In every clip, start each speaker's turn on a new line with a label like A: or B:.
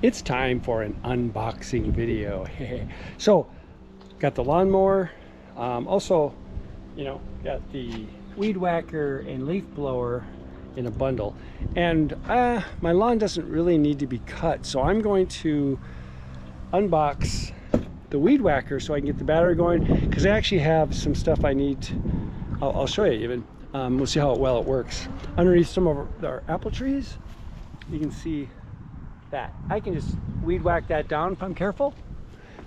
A: It's time for an unboxing video. So, got the lawnmower, also, got the weed whacker and leaf blower in a bundle. And my lawn doesn't really need to be cut, so I'm going to unbox the weed whacker so I can get the battery going, because I actually have some stuff I need. I'll show you even. We'll see how well it works. Underneath some of our apple trees, you can see that I can just weed whack that down if I'm careful.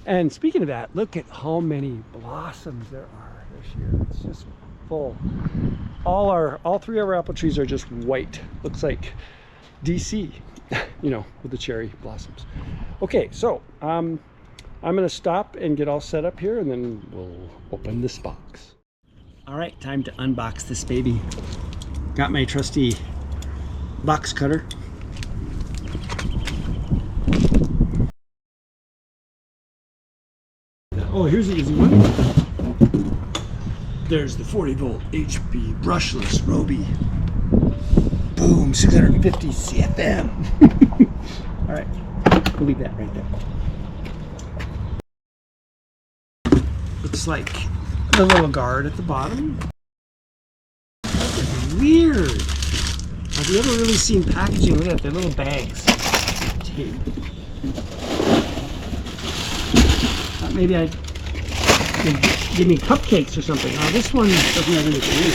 A: And speaking of that, look at how many blossoms there are this year. It's just full. All three of our apple trees are just white. Looks like DC, with the cherry blossoms. Okay, so I'm gonna stop and get all set up here, and then we'll open this box. All right, time to unbox this baby. Got my trusty box cutter. Oh, here's the easy one. There's the 40 volt HP brushless Ryobi. Boom, 650 CFM. All right, we'll leave that right there. Looks like the little guard at the bottom. It's weird. I've never really seen packaging. Look at that, they're little bags. Tape. Maybe I give me cupcakes or something. Oh, this one doesn't have anything in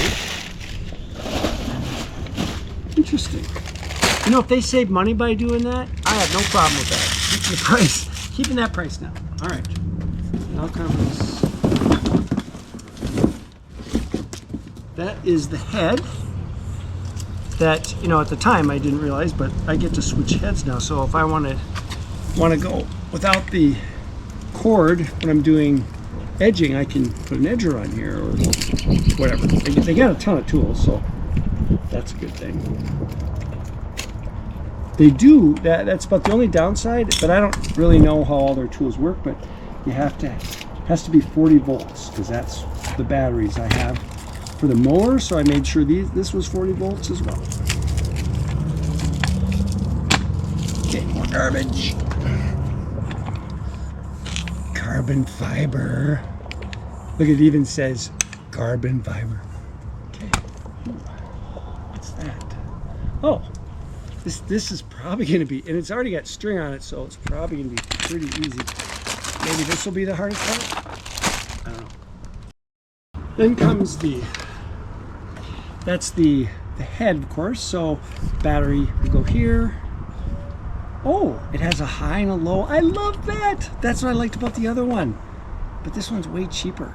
A: it. Interesting. If they save money by doing that, I have no problem with that. Keeping that price now. All right. Now comes. That is the head. That at the time I didn't realize, but I get to switch heads now. So if I want to go without the cord when I'm doing edging, I can put an edger on here or whatever. They got a ton of tools, so that's a good thing. They do that's about the only downside, but I don't really know how all their tools work. But you has to be 40 volts, because that's the batteries I have for the mower. So I made sure this was 40 volts as well. Okay, more garbage. Carbon fiber. Look, it even says carbon fiber. Okay. What's that? Oh, this is probably going to be, and it's already got string on it, so it's probably going to be pretty easy. Maybe this will be the hardest part. I don't know. Then comes that's the head, of course. So battery will go here. Oh, it has a high and a low. I love that. That's what I liked about the other one. But this one's way cheaper.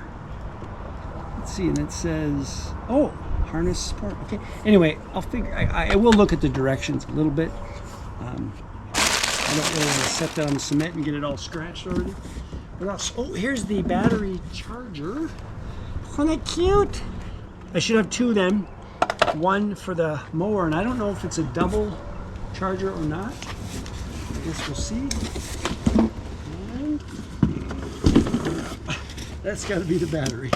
A: Let's see, and it says, oh, harness support. Okay. Anyway, I will look at the directions a little bit. I don't really want to set that on the cement and get it all scratched already. What else? Oh, here's the battery charger. Isn't that cute? I should have two then. One for the mower, and I don't know if it's a double charger or not. I guess we'll see. And that's got to be the battery.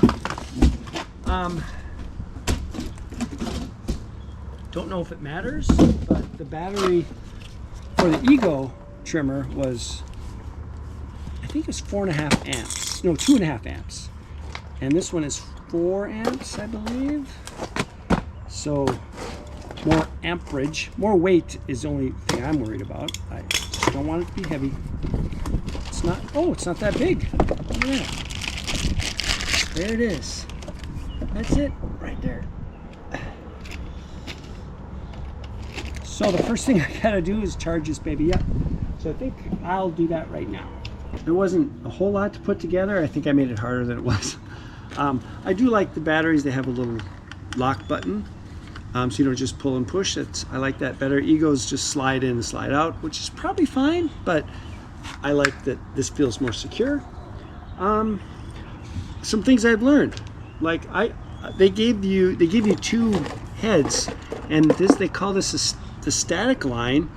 A: Don't know if it matters, but the battery for the Ego trimmer was, I think it was 4.5 amps. No, 2.5 amps. And this one is 4 amps, I believe. So more amperage, more weight is the only thing I'm worried about. I just don't want it to be heavy. It's not, oh, it's not that big. Look at that. There it is. That's it, right there. So the first thing I gotta do is charge this baby up. So I think I'll do that right now. There wasn't a whole lot to put together. I think I made it harder than it was. I do like the batteries. They have a little lock button. So you don't just pull and push. I like that better. Egos just slide in and slide out, which is probably fine, but I like that this feels more secure. Some things I've learned, like they give you two heads, and they call this the static line,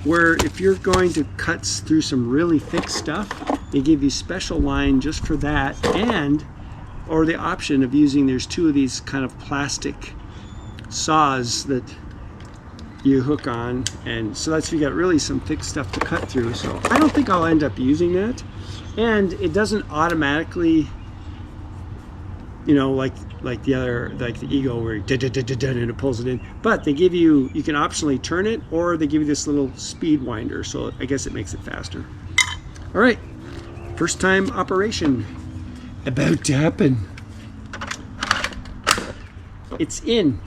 A: where if you're going to cut through some really thick stuff, they give you special line just for that, or the option of using, there's two of these kind of plastic saws that you hook on, and so that's, you got really some thick stuff to cut through. So I don't think I'll end up using that. And it doesn't automatically, you know, like the other, like the Ego, where and it pulls it in. But they give you, you can optionally turn it, or they give you this little speed winder, so I guess it makes it faster. All right, first time operation about to happen. It's in.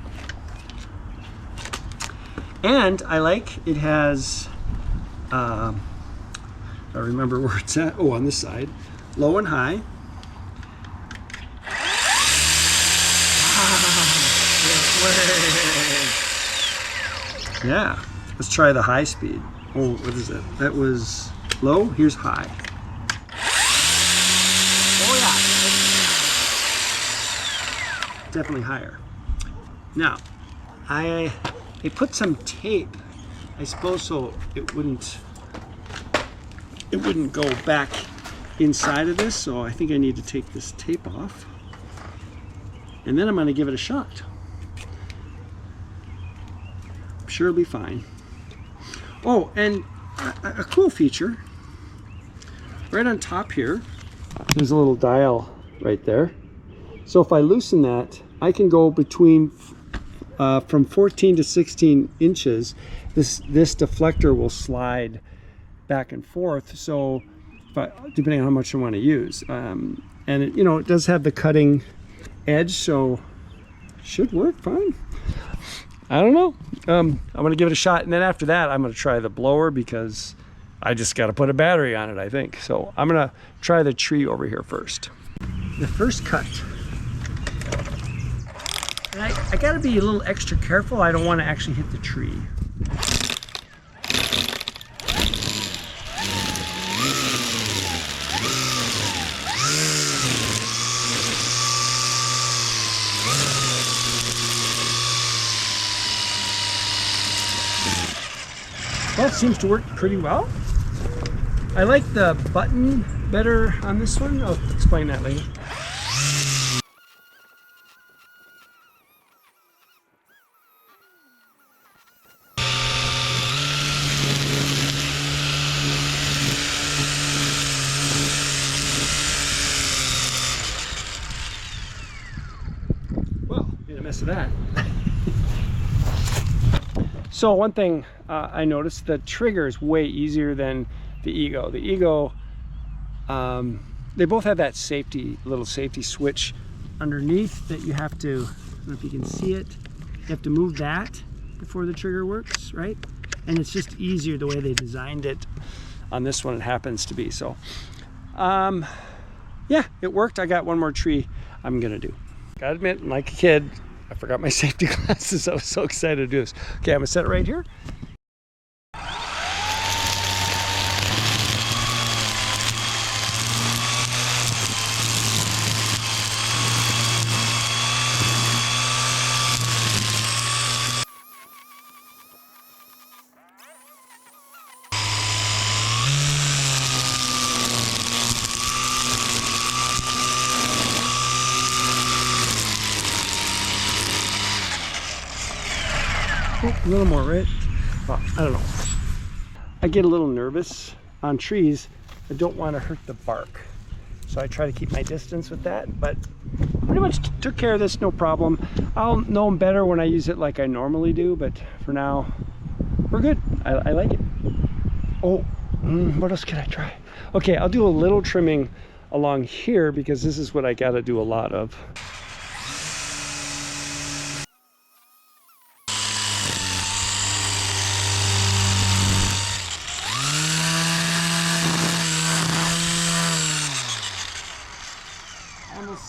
A: And I like, it has, I remember where it's at. Oh, on this side, low and high. Yeah, let's try the high speed. Oh, what is it? That was low, here's high. Oh yeah, definitely higher. Now, I put some tape, I suppose, so it wouldn't go back inside of this, so I think I need to take this tape off. And then I'm going to give it a shot. I'm sure it'll be fine. Oh, and a cool feature, right on top here, there's a little dial right there. So if I loosen that, I can go between from 14 to 16 inches. This deflector will slide back and forth. So depending on how much I want to use, and it, you know, it does have the cutting edge, so should work fine. I don't know. I'm gonna give it a shot, and then after that I'm gonna try the blower, because I just got to put a battery on it, I think. So I'm gonna try the tree over here first. The first cut, and I gotta be a little extra careful. I don't want to actually hit the tree. Well, it seems to work pretty well. I like the button better on this one. I'll explain that later. Well, made a mess of that. So one thing I noticed, the trigger is way easier than the Ego. The Ego, they both have that little safety switch underneath that you have to, I don't know if you can see it, you have to move that before the trigger works, right? And it's just easier the way they designed it. On this one, it happens to be. So, yeah, it worked. I got one more tree I'm gonna do. Gotta admit, like a kid, I forgot my safety glasses. I was so excited to do this. Okay, I'm gonna set it right here. A little more, right? Well, I don't know. I get a little nervous on trees. I don't want to hurt the bark, so I try to keep my distance with that, but pretty much took care of this, no problem. I'll know them better when I use it like I normally do, but for now, we're good. I like it. Oh, what else can I try? Okay, I'll do a little trimming along here, because this is what I got to do a lot of.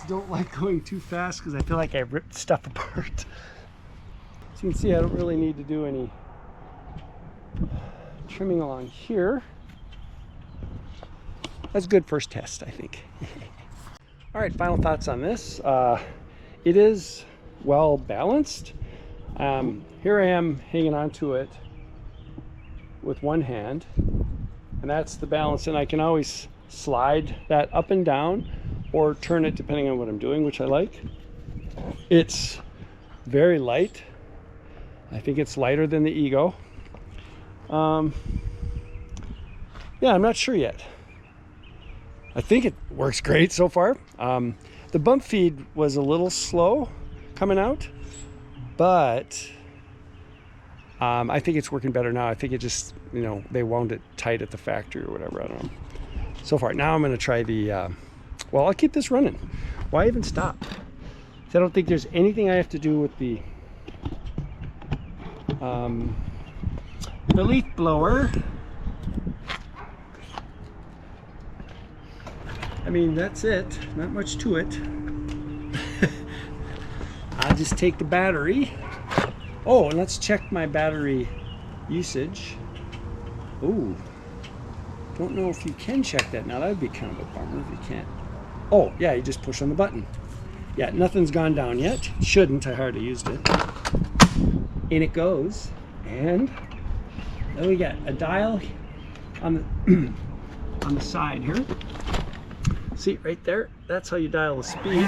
A: Don't like going too fast because I feel like I ripped stuff apart. As you can see, I don't really need to do any trimming along here. That's a good first test, I think. All right, final thoughts on this. It is well balanced. Here I am hanging onto it with one hand, and that's the balance, and I can always slide that up and down or turn it depending on what I'm doing, which I like. It's very light. I think it's lighter than the Ego. Yeah, I'm not sure yet. I think it works great so far. The bump feed was a little slow coming out, but I think it's working better now. I think it just, you know, they wound it tight at the factory or whatever. I don't know. So far, now I'm going to try the, well, I'll keep this running. Why even stop? I don't think there's anything I have to do with the leaf blower. I mean, that's it. Not much to it. I'll just take the battery. Oh, and let's check my battery usage. Ooh. Don't know if you can check that now. That would be kind of a bummer if you can't. Oh, yeah, you just push on the button. Yeah, nothing's gone down yet. Shouldn't. I hardly used it. In it goes. And then we got a dial on the on the side here. See right there? That's how you dial the speed.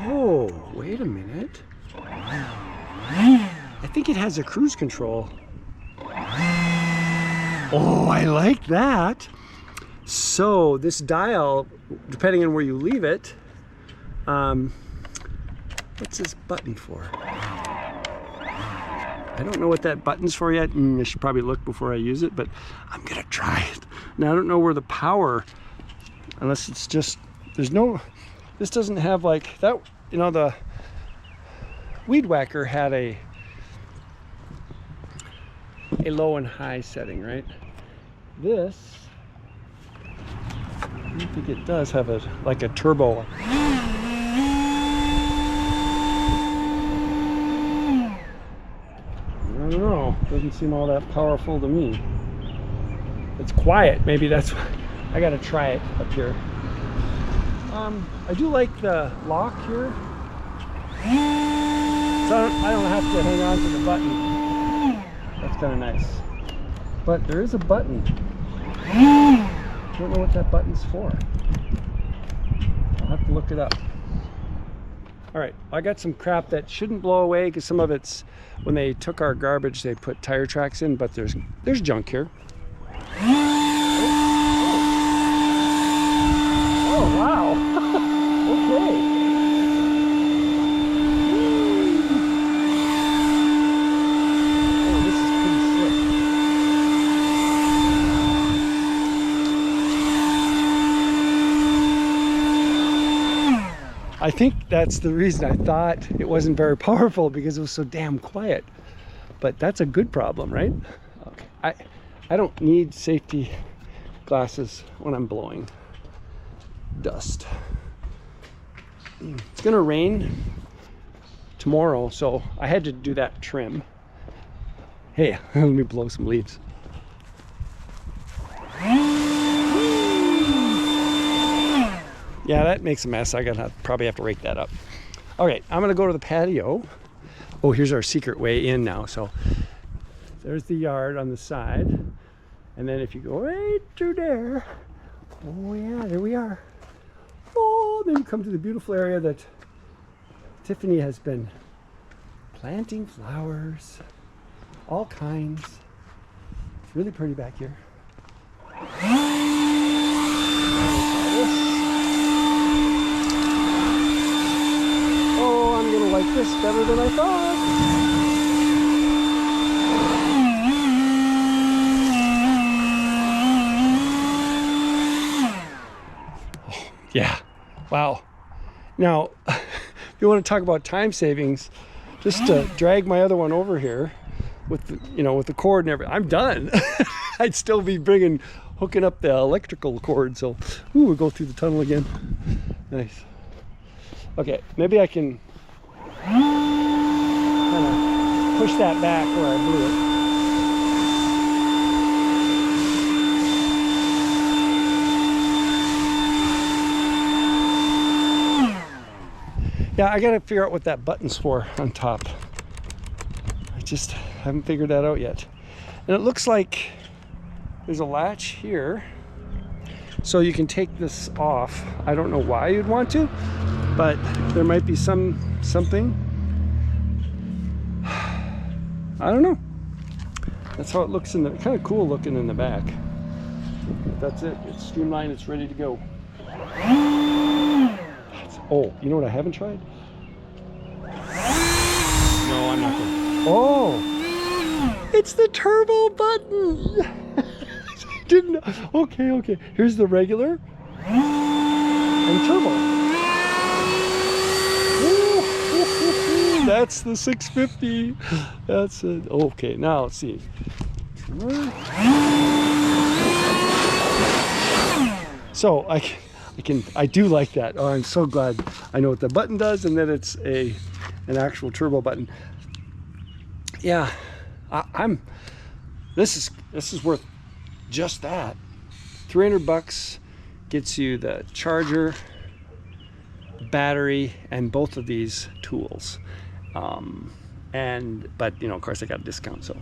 A: Oh, wait a minute. I think it has a cruise control. Oh, I like that. So this dial, depending on where you leave it, what's this button for? I don't know what that button's for yet. I should probably look before I use it, but I'm gonna try it. Now I don't know where the power, unless it's just, there's no, this doesn't have like that, you know, the Weed Whacker had a low and high setting, right? This, I don't think it does have a, like a turbo. I don't know, doesn't seem all that powerful to me. It's quiet, maybe that's why. I gotta try it up here. I do like the lock here. So I don't have to hang on to the button. That's kind of nice. But there is a button. I don't know what that button's for. I'll have to look it up. All right, I got some crap that shouldn't blow away because some of it's, when they took our garbage, they put tire tracks in, but there's junk here. Oh, wow. Okay. Oh, this is pretty sick. I think that's the reason I thought it wasn't very powerful, because it was so damn quiet. But that's a good problem, right? Okay. I don't need safety glasses when I'm blowing dust. It's gonna rain tomorrow, so I had to do that trim. Hey, let me blow some leaves. Yeah, that makes a mess. I gotta probably have to rake that up. Okay, I'm gonna go to the patio. Oh, here's our secret way in now. So there's the yard on the side, and then if you go right through there, oh yeah, there we are. Oh, then you come to the beautiful area that Tiffany has been planting flowers, all kinds. It's really pretty back here. Oh, I'm gonna like this better than I thought. Yeah, wow. Now, if you want to talk about time savings, just drag my other one over here with the, you know, with the cord and everything. I'm done. I'd still be hooking up the electrical cord. So, ooh, we'll go through the tunnel again. Nice. Okay, maybe I can kind of push that back where I blew it. Yeah, I gotta figure out what that button's for on top. I just haven't figured that out yet. And it looks like there's a latch here, so you can take this off. I don't know why you'd want to, but there might be something. I don't know. That's how it looks in the, kind of cool looking in the back. That's it. It's streamlined. It's ready to go. Oh, you know what I haven't tried? No, I'm not going. Oh, it's the turbo button. Didn't know. Okay. Here's the regular and turbo. Ooh, that's the 650. That's it. Okay, now let's see. So I do like that. Oh, I'm so glad I know what the button does, and that it's an actual turbo button. Yeah, this is worth just that. $300 gets you the charger, battery, and both of these tools. But you know, of course I got a discount, so.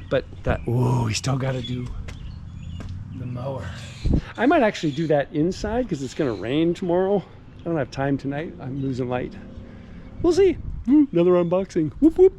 A: But that, ooh, we still got to do the mower. I might actually do that inside because it's going to rain tomorrow. I don't have time tonight. I'm losing light. We'll see. Another unboxing. Whoop whoop.